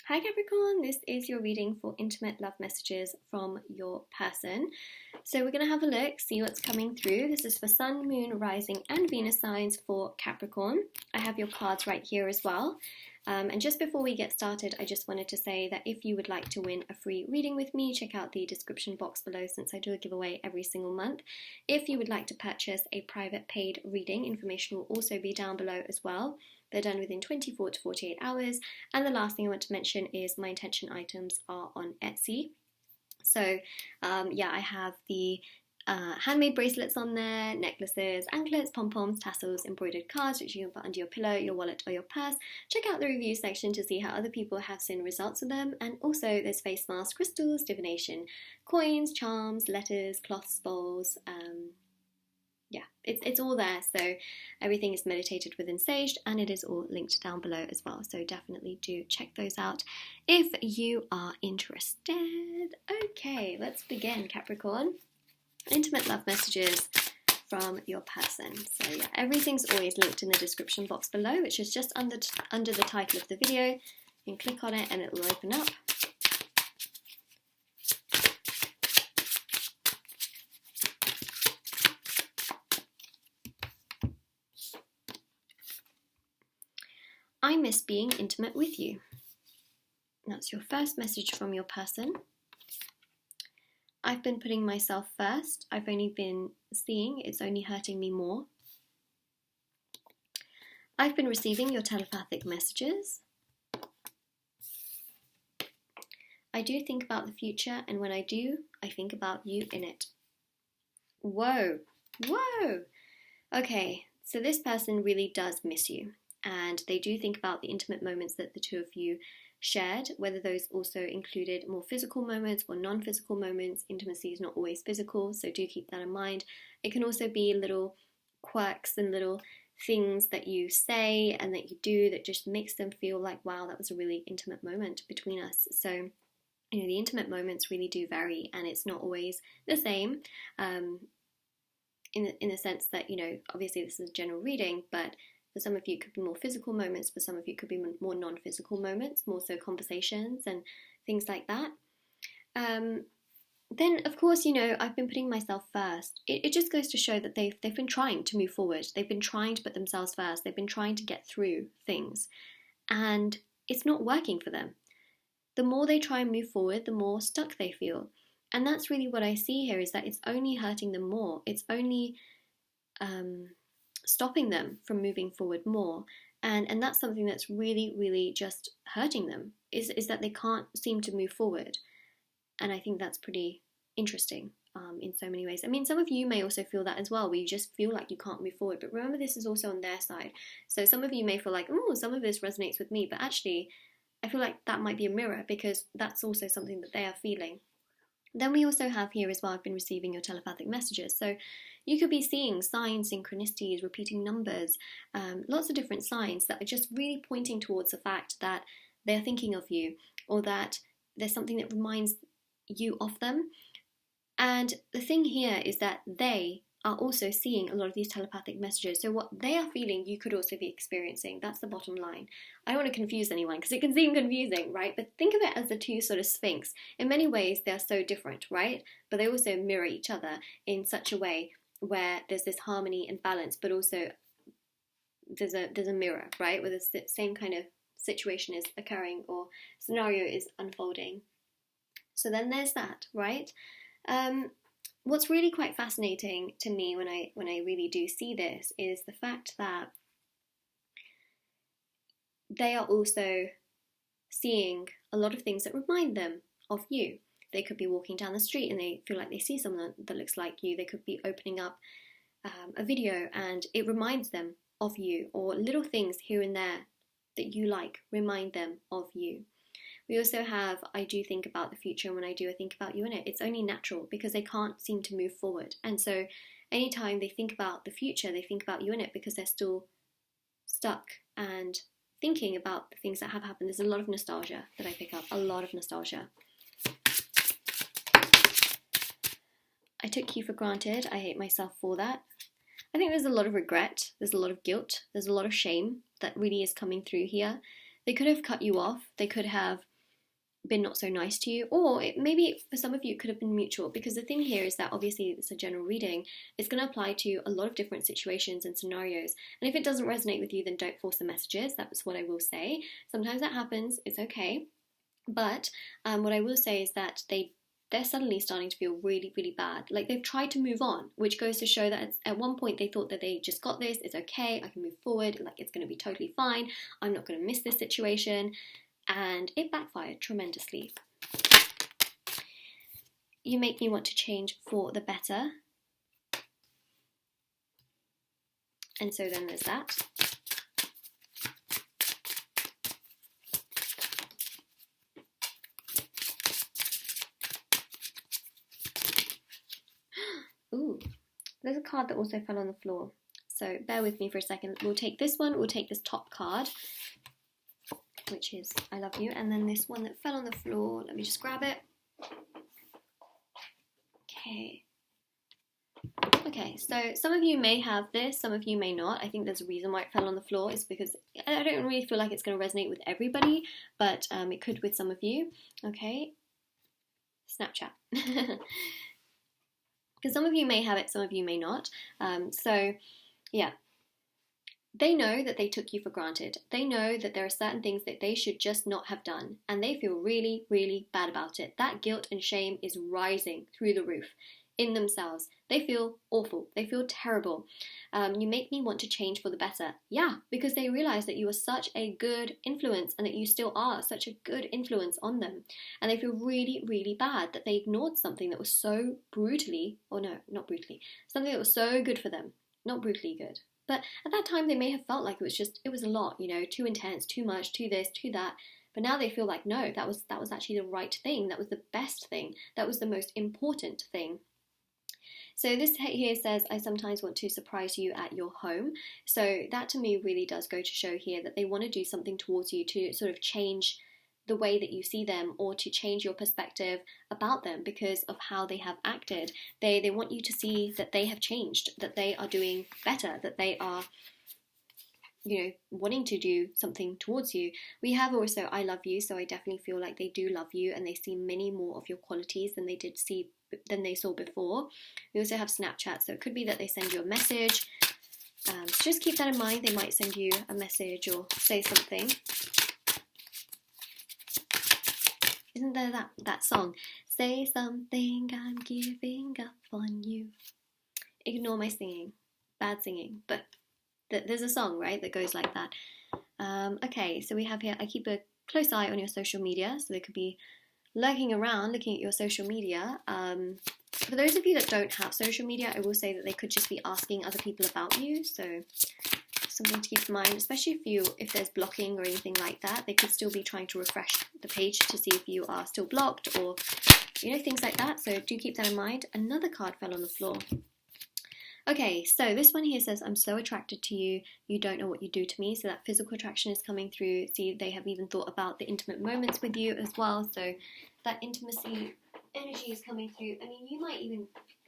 Hi Capricorn, this is your reading for intimate love messages from your person. So we're going to have a look, see what's coming through. This is for Sun, Moon, Rising and Venus signs for Capricorn. I have your cards right here as well. And just before we get started, I just wanted to say that if you would like to win a free reading with me, check out the description box below since I do a giveaway every single month. If you would like to purchase a private paid reading, information will also be down below as well. They're done within 24 to 48 hours. And the last thing I want to mention is my intention items are on Etsy. So yeah, I have the handmade bracelets on there, necklaces, anklets, pom-poms, tassels, embroidered cards which you can put under your pillow, your wallet or your purse. Check out the review section to see how other people have seen results with them. And also there's face masks, crystals, divination, coins, charms, letters, cloths, bowls, yeah, it's all there. So everything is meditated with and saged, and it is all linked down below as well. So definitely do check those out if you are interested. Okay, let's begin, Capricorn. Intimate love messages from your person. So yeah, everything's always linked in the description box below, which is just under the title of the video. You can click on it and it will open up. I miss being intimate with you. That's your first message from your person. I've been putting myself first. I've only been seeing it's only hurting me more. I've been receiving your telepathic messages. I do think about the future, and when I do, I think about you in it. Whoa, whoa. Okay, so this person really does miss you. And they do think about the intimate moments that the two of you shared, whether those also included more physical moments or non-physical moments. Intimacy is not always physical, so do keep that in mind. It can also be little quirks and little things that you say and that you do that just makes them feel like, wow, that was a really intimate moment between us. So, you know, the intimate moments really do vary, and it's not always the same. In the sense that, you know, obviously this is a general reading, but for some of you, it could be more physical moments. For some of you, it could be more non-physical moments, more so conversations and things like that. Then, of course, you know, I've been putting myself first. It just goes to show that they've been trying to move forward. They've been trying to put themselves first. They've been trying to get through things. And it's not working for them. The more they try and move forward, the more stuck they feel. And that's really what I see here, is that it's only hurting them more. It's only stopping them from moving forward more, and that's something that's really just hurting them, is that they can't seem to move forward. And I think that's pretty interesting in so many ways. I mean, some of you may also feel that as well, where you just feel like you can't move forward, but remember, this is also on their side. So some of you may feel like, oh, some of this resonates with me, but actually I feel like that might be a mirror, because that's also something that they are feeling. Then we also have here as well, I've been receiving your telepathic messages. So you could be seeing signs, synchronicities, repeating numbers, lots of different signs that are just really pointing towards the fact that they're thinking of you, or that there's something that reminds you of them. And the thing here is that they are also seeing a lot of these telepathic messages. So what they are feeling, you could also be experiencing. That's the bottom line. I don't want to confuse anyone, because it can seem confusing, right? But think of it as the two sort of sphinx. In many ways, they're so different, right? But they also mirror each other in such a way where there's this harmony and balance, but also there's a mirror, right? Where the same kind of situation is occurring or scenario is unfolding. So then there's that, right? What's really quite fascinating to me when I really do see this is the fact that they are also seeing a lot of things that remind them of you. They could be walking down the street and they feel like they see someone that looks like you. They could be opening up a video and it reminds them of you, or little things here and there that you like remind them of you. We also have, I do think about the future, and when I do, I think about you in it. It's only natural, because they can't seem to move forward. And so anytime they think about the future, they think about you in it, because they're still stuck and thinking about the things that have happened. There's a lot of nostalgia that I pick up, a lot of nostalgia. I took you for granted. I hate myself for that. I think there's a lot of regret. There's a lot of guilt. There's a lot of shame that really is coming through here. They could have cut you off. They could have been not so nice to you, or maybe for some of you it could have been mutual, because the thing here is that obviously it's a general reading. It's going to apply to a lot of different situations and scenarios, and if it doesn't resonate with you, then don't force the messages. That's what I will say. Sometimes that happens, it's okay, but what I will say is that they're suddenly starting to feel really, really bad. Like they've tried to move on, which goes to show that at one point they thought that they just got this, it's okay, I can move forward, like it's going to be totally fine, I'm not going to miss this situation. And it backfired tremendously. You make me want to change for the better. And so then there's that. Ooh, there's a card that also fell on the floor. So bear with me for a second. We'll take this one, we'll take this top card, which is I love you, and then this one that fell on the floor, let me just grab it. Okay, so some of you may have this, some of you may not. I think there's a reason why it fell on the floor. It's because I don't really feel like it's going to resonate with everybody, but it could with some of you. Okay, Snapchat. Because some of you may have it, some of you may not. So yeah. They know that they took you for granted. They know that there are certain things that they should just not have done, and they feel really, really bad about it. That guilt and shame is rising through the roof in themselves. They feel awful. They feel terrible. You make me want to change for the better. Yeah, because they realize that you are such a good influence and that you still are such a good influence on them. And they feel really, really bad that they ignored something that was so brutally, or no, not brutally, something that was so good for them. Not brutally good. But at that time, they may have felt like it was a lot, you know, too intense, too much, too this, too that. But now they feel like, no, that was actually the right thing. That was the best thing. That was the most important thing. So this here says, I sometimes want to surprise you at your home. So that to me really does go to show here that they want to do something towards you to sort of change the way that you see them, or to change your perspective about them because of how they have acted. They want you to see that they have changed, that they are doing better, that they are, you know, wanting to do something towards you. We have also I love you, so I definitely feel like they do love you and they see many more of your qualities than they saw before. We also have Snapchat, so it could be that they send you a message. So just keep that in mind. They might send you a message or say something. Isn't there that song? Say something, I'm giving up on you. Ignore my singing. Bad singing. But there's a song, right, that goes like that. Okay, so we have here, I keep a close eye on your social media. So they could be lurking around, looking at your social media. For those of you that don't have social media, I will say that they could just be asking other people about you. So something to keep in mind, especially if there's blocking or anything like that. They could still be trying to refresh the page to see if you are still blocked, or, you know, things like that. So do keep that in mind. Another card fell on the floor. Okay, so this one here says, I'm so attracted to you, you don't know what you do to me. So that physical attraction is coming through. See, they have even thought about the intimate moments with you as well. So that intimacy energy is coming through. I mean, you might even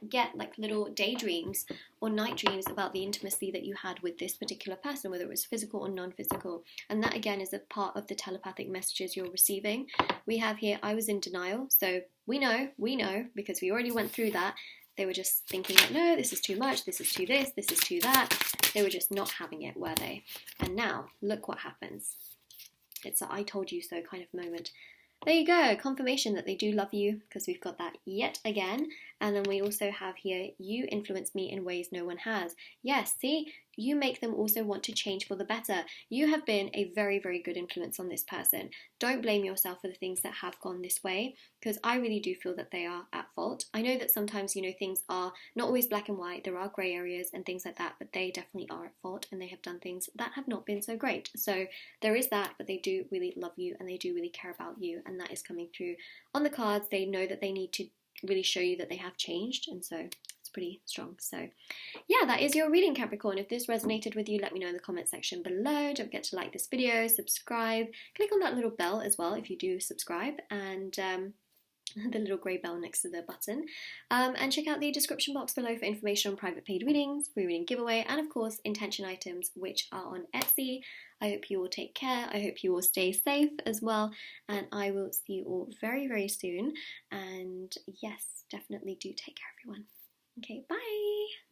get like little daydreams or night dreams about the intimacy that you had with this particular person, whether it was physical or non-physical. And that again is a part of the telepathic messages you're receiving. We have here, I was in denial. So we know, because we already went through that. They were just thinking like, no, this is too much, this is too this is too that. They were just not having it, were they? And now, look what happens. It's a I told you so kind of moment. There you go, confirmation that they do love you, because we've got that yet again. And then we also have here, you influence me in ways no one has. Yes, see, you make them also want to change for the better. You have been a very, very good influence on this person. Don't blame yourself for the things that have gone this way, because I really do feel that they are at fault. I know that sometimes, you know, things are not always black and white. There are grey areas and things like that, but they definitely are at fault, and they have done things that have not been so great. So there is that, but they do really love you and they do really care about you, and that is coming through on the cards. They know that they need to really show you that they have changed, and so it's pretty strong. So yeah, that is your reading, Capricorn. If this resonated with you, let me know in the comment section below. Don't forget to like this video, subscribe, click on that little bell as well if you do subscribe, and the little grey bell next to the button, and check out the description box below for information on private paid readings, free reading giveaway, and of course intention items, which are on Etsy. I hope you all take care. I hope you all stay safe as well. And I will see you all very, very soon. And yes, definitely do take care, everyone. Okay, bye.